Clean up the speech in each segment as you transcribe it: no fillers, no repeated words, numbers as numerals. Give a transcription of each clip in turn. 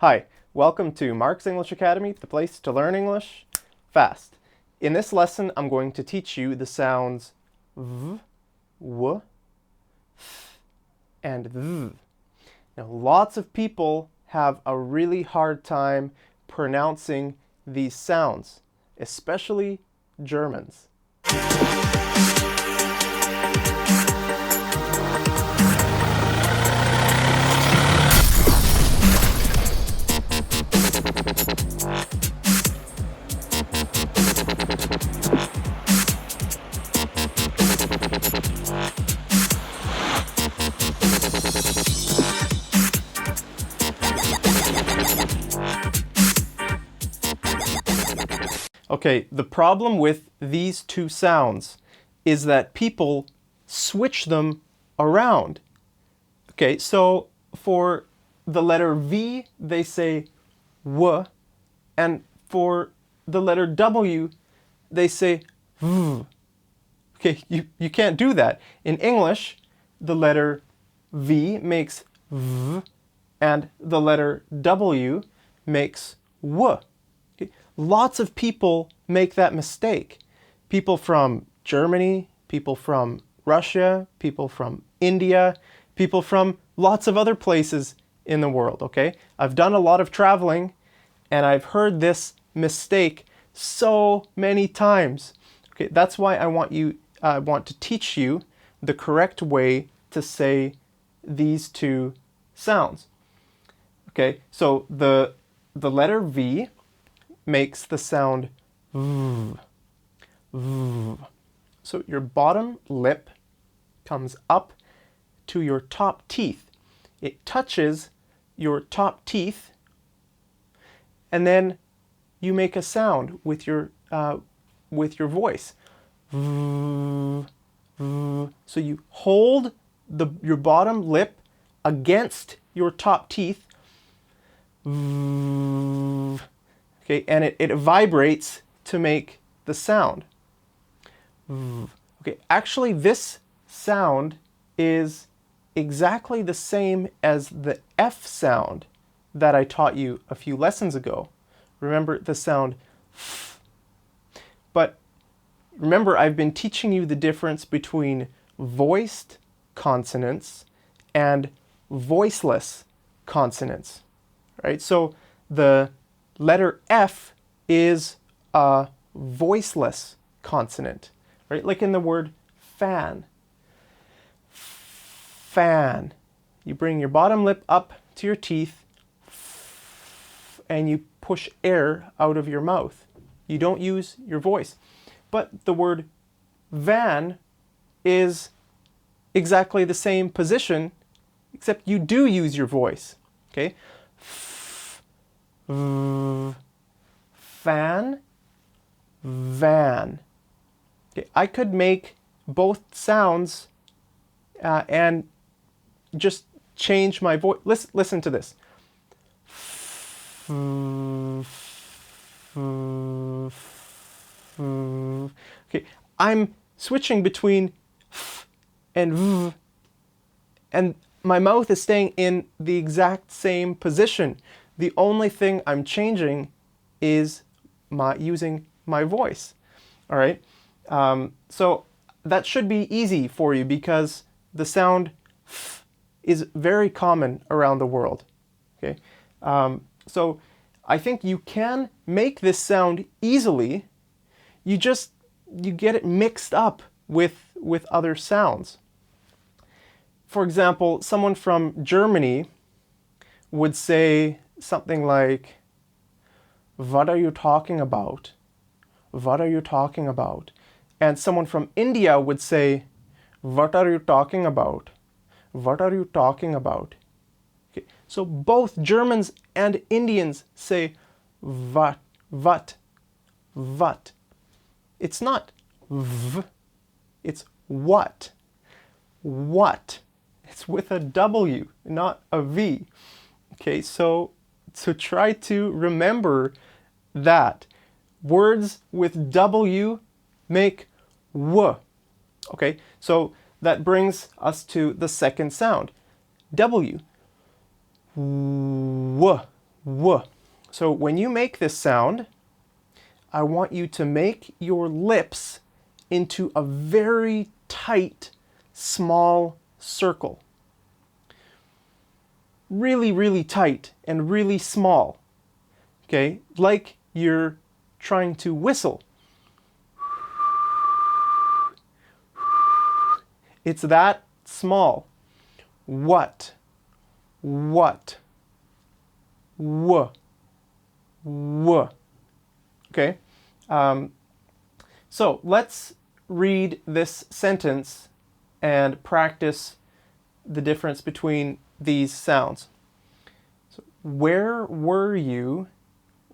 Hi, welcome to Mark's English Academy, the place to learn English fast. In this lesson, I'm going to teach you the sounds v, w, th, and v. Now, lots of people have a really hard time pronouncing these sounds, especially Germans. Okay, the problem with these two sounds is that people switch them around. Okay, so for the letter V, they say W, and for the letter W, they say V. Okay, you can't do that. In English, the letter V makes V, and the letter W makes W. Okay? Lots of people make that mistake. People from Germany, people from Russia, people from India, people from lots of other places in the world, okay? I've done a lot of traveling, and I've heard this mistake so many times. Okay, that's why I want to teach you the correct way to say these two sounds. Okay, so the letter V makes the sound V. V. So your bottom lip comes up to your top teeth. It touches your top teeth, and then you make a sound with your voice. V. V. So you hold your bottom lip against your top teeth. V. Okay, and it vibrates to make the sound. V. Okay, actually this sound is exactly the same as the F sound that I taught you a few lessons ago. Remember the sound F. But remember, I've been teaching you the difference between voiced consonants and voiceless consonants, right? So the letter F is a voiceless consonant, right? Like in the word fan. Fan. You bring your bottom lip up to your teeth and you push air out of your mouth. You don't use your voice. But the word van is exactly the same position, except you do use your voice. Okay? Fan, van. Okay, I could make both sounds and just change my voice. Listen to this. Okay, I'm switching between f and v, and my mouth is staying in the exact same position. The only thing I'm changing is using my voice. All right, so that should be easy for you because the sound f is very common around the world. Okay, so I think you can make this sound easily. You get it mixed up with other sounds. For example, someone from Germany would say something like, "What are you talking about? What are you talking about?" And someone from India would say, "What are you talking about? What are you talking about?" Okay. So both Germans and Indians say what. It's not v, it's what. What. It's with a W, not a V. Okay, so try to remember that. Words with W make W. Okay, so that brings us to the second sound. W. W. W. So when you make this sound, I want you to make your lips into a very tight, small circle. Really, really tight and really small. Okay, like you're trying to whistle. It's that small. What? What? W. W. Okay? So let's read this sentence and practice the difference between these sounds. So, where were you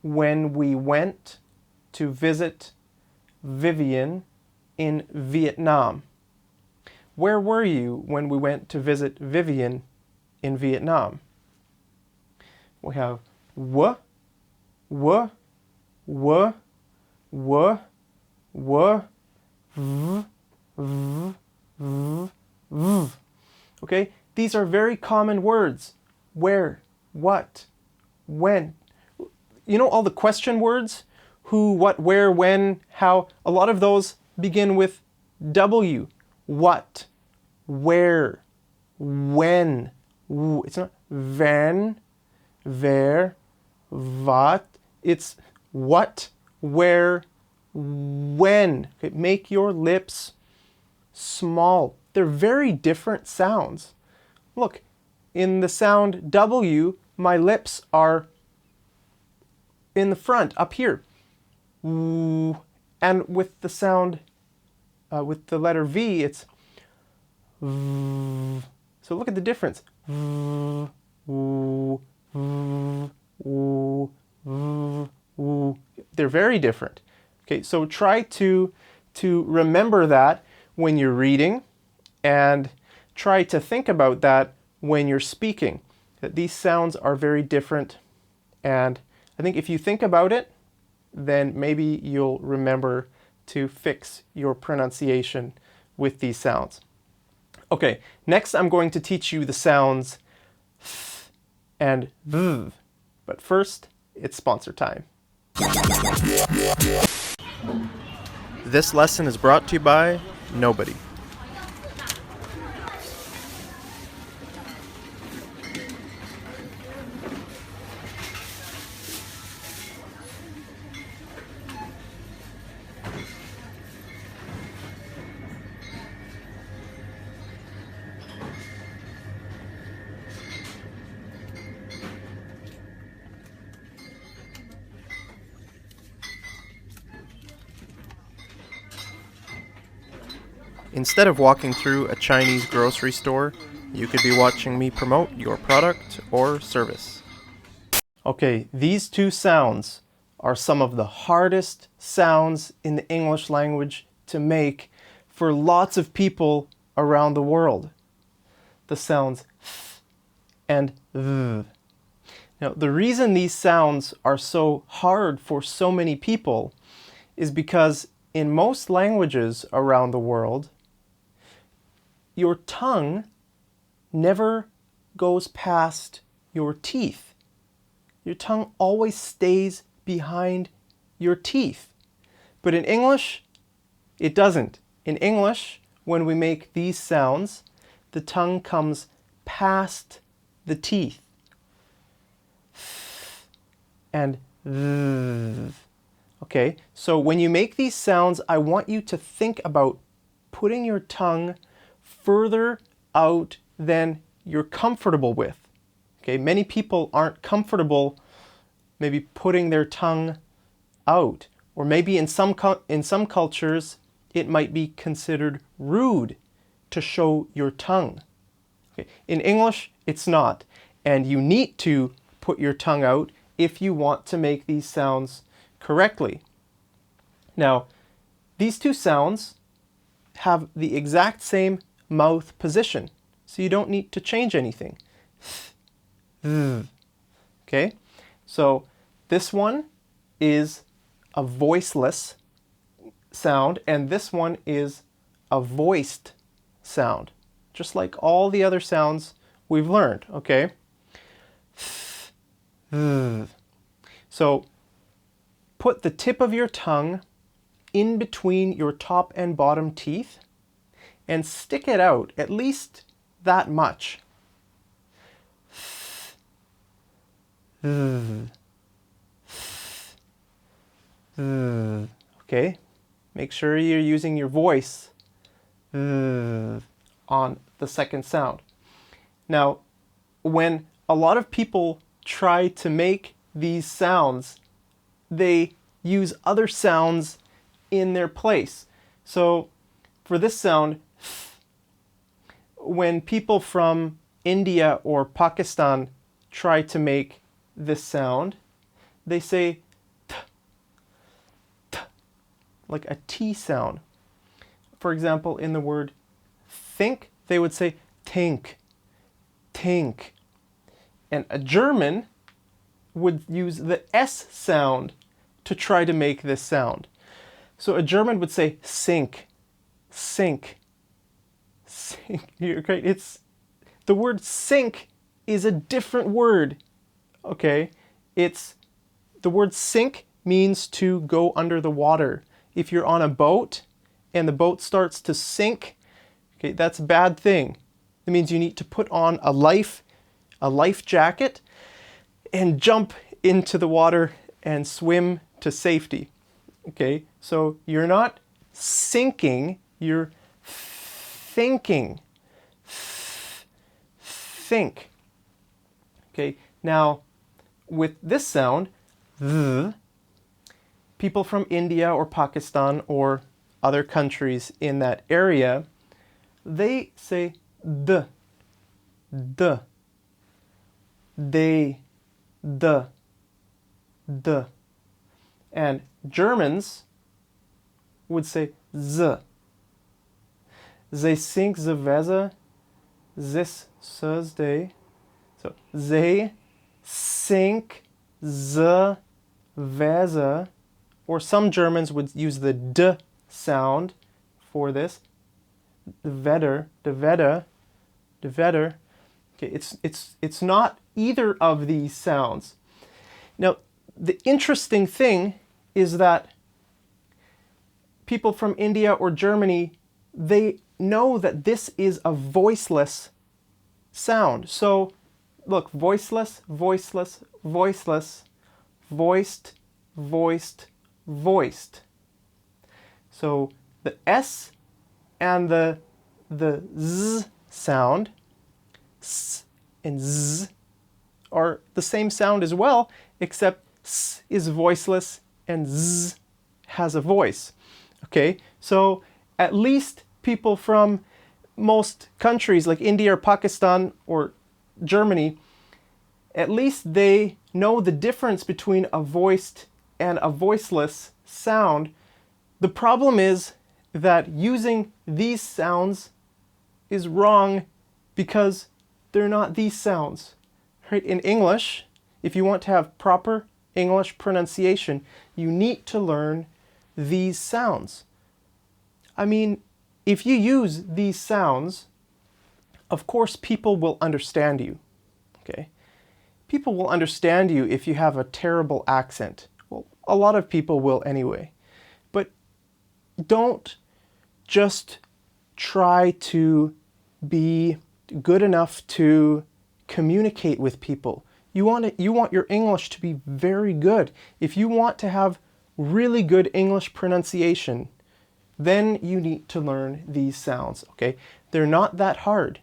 when we went to visit Vivian in Vietnam? Where were you when we went to visit Vivian in Vietnam? We have w, w, w, w, w, v, v, v, v. Okay? These are very common words. Where, what, when. You know all the question words? Who, what, where, when, how. A lot of those begin with W. What, where, when. It's not when, where, what. It's what, where, when. Okay, make your lips small. They're very different sounds. Look, in the sound W, my lips are in the front, up here. And with the sound, with the letter V, it's V. So look at the difference. V, w, v, w, v, w. They're very different. Okay, so try to remember that when you're reading, and try to think about that when you're speaking. That these sounds are very different, and I think if you think about it, then maybe you'll remember to fix your pronunciation with these sounds. Okay, next I'm going to teach you the sounds th and v. But first, it's sponsor time. This lesson is brought to you by nobody. Instead of walking through a Chinese grocery store, you could be watching me promote your product or service. Okay, these two sounds are some of the hardest sounds in the English language to make for lots of people around the world. The sounds th and v. Now, the reason these sounds are so hard for so many people is because in most languages around the world, your tongue never goes past your teeth. Your tongue always stays behind your teeth. But in English, it doesn't. In English, when we make these sounds, the tongue comes past the teeth. And th. Okay, so when you make these sounds, I want you to think about putting your tongue further out than you're comfortable with. Okay, many people aren't comfortable maybe putting their tongue out, or maybe in some cultures it might be considered rude to show your tongue. Okay. In English, it's not, and you need to put your tongue out if you want to make these sounds correctly. Now, these two sounds have the exact same mouth position, so you don't need to change anything. Okay, so this one is a voiceless sound, and this one is a voiced sound, just like all the other sounds we've learned, okay? So put the tip of your tongue in between your top and bottom teeth and stick it out at least that much. Okay, make sure you're using your voice on the second sound. Now, when a lot of people try to make these sounds, they use other sounds in their place. So for this sound, when people from India or Pakistan try to make this sound, they say t, t, like a T sound. For example, in the word think, they would say tink, tink. And a German would use the S sound to try to make this sound. So a German would say sink, sink, sink. Okay, it's the word sink is a different word. Okay, it's the word sink means to go under the water. If you're on a boat and the boat starts to sink, okay, that's a bad thing. It means you need to put on a life jacket and jump into the water and swim to safety. Okay, so you're not sinking, you're thinking. Think. Okay, now with this sound, people from India or Pakistan or other countries in that area, they say the, they, the. And Germans would say z. They sink the weather this Thursday. So they sink the weather. Or some Germans would use the d sound for this. The weather. Okay, it's not either of these sounds. Now, the interesting thing is that people from India or Germany, they know that this is a voiceless sound. So look, voiceless, voiceless, voiceless, voiced, voiced, voiced. So the S and the Z sound, S and Z, are the same sound as well, except S is voiceless and Z has a voice. Okay, so at least people from most countries like India or Pakistan or Germany, at least they know the difference between a voiced and a voiceless sound. The problem is that using these sounds is wrong because they're not these sounds. Right? In English, if you want to have proper English pronunciation, you need to learn these sounds. I mean, if you use these sounds, of course people will understand you. Okay? People will understand you if you have a terrible accent. Well, a lot of people will anyway. But don't just try to be good enough to communicate with people. You want your English to be very good. If you want to have really good English pronunciation, then you need to learn these sounds, okay? They're not that hard.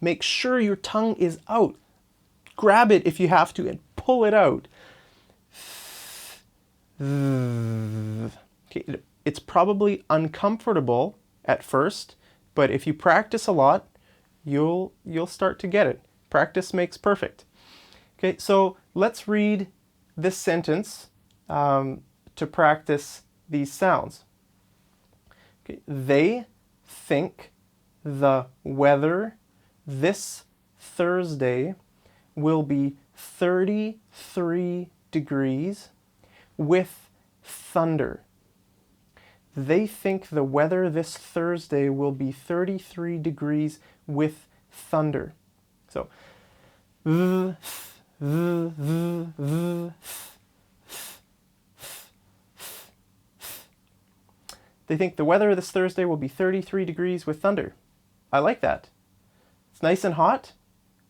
Make sure your tongue is out. Grab it if you have to and pull it out. Okay, it's probably uncomfortable at first, but if you practice a lot, you'll start to get it. Practice makes perfect. Okay, so let's read this sentence to practice these sounds. Okay, they think the weather this Thursday will be 33 degrees with thunder. they think the weather this Thursday will be 33 degrees with thunder. So, they think the weather this Thursday will be 33 degrees with thunder. I like that. It's nice and hot,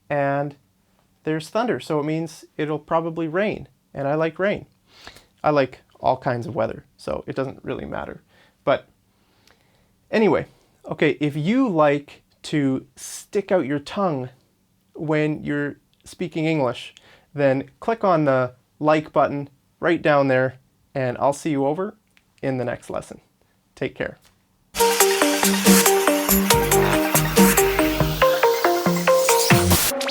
and there's thunder, so it means it'll probably rain, and I like rain. I like all kinds of weather, so it doesn't really matter. But anyway, okay, if you like to stick out your tongue when you're speaking English, then click on the like button right down there, and I'll see you over in the next lesson. Take care.